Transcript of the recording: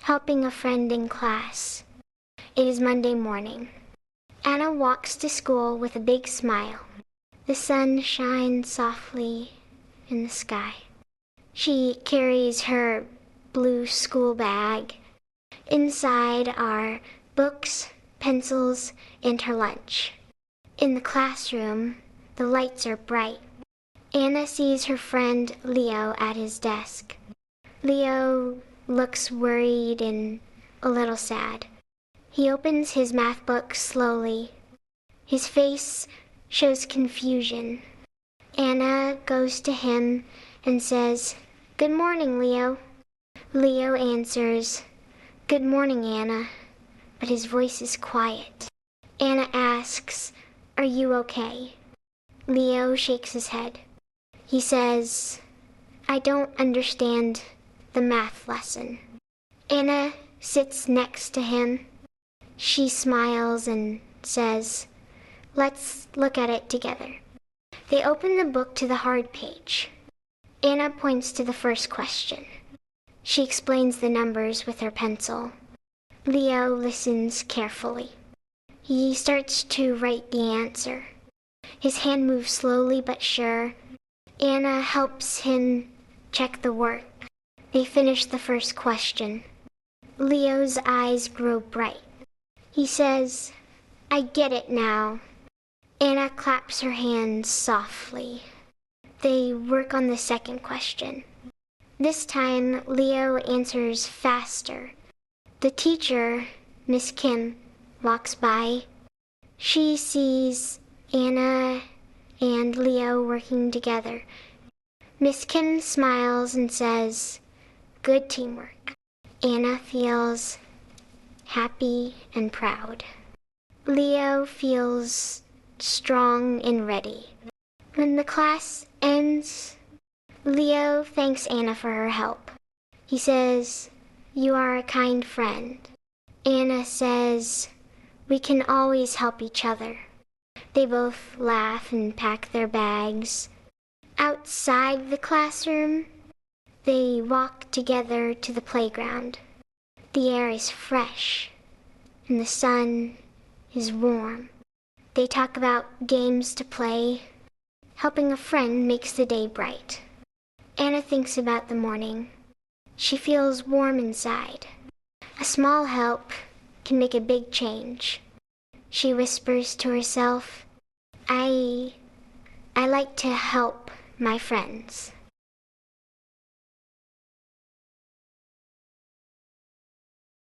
helping a friend in class. It is Monday morning. Anna walks to school with a big smile. The sun shines softly in the sky. She carries her blue school bag. Inside are books, pencils, and her lunch. In the classroom, the lights are bright. Anna sees her friend Leo at his desk. Leo looks worried and a little sad. He opens his math book slowly. His face shows confusion. Anna goes to him and says, "Good morning, Leo." Leo answers, "Good morning, Anna," but his voice is quiet. Anna asks, "Are you okay?" Leo shakes his head. He says, "I don't understand the math lesson." Anna sits next to him. She smiles and says, "Let's look at it together." They open the book to the hard page. Anna points to the first question. She explains the numbers with her pencil. Leo listens carefully. He starts to write the answer. His hand moves slowly but sure. Anna helps him check the work. They finish the first question. Leo's eyes grow bright. He says, "I get it now." Anna claps her hands softly. They work on the second question. This time, Leo answers faster. The teacher, Miss Kim, walks by. She sees Anna and Leo working together. Miss Kim smiles and says, "Good teamwork." Anna feels happy and proud. Leo feels strong and ready. When the class ends, Leo thanks Anna for her help. He says, "You are a kind friend." Anna says, "We can always help each other." They both laugh and pack their bags. Outside the classroom, they walk together to the playground. The air is fresh, and the sun is warm. They talk about games to play. Helping a friend makes the day bright. Anna thinks about the morning. She feels warm inside. A small help can make a big change. She whispers to herself, I like to help my friends."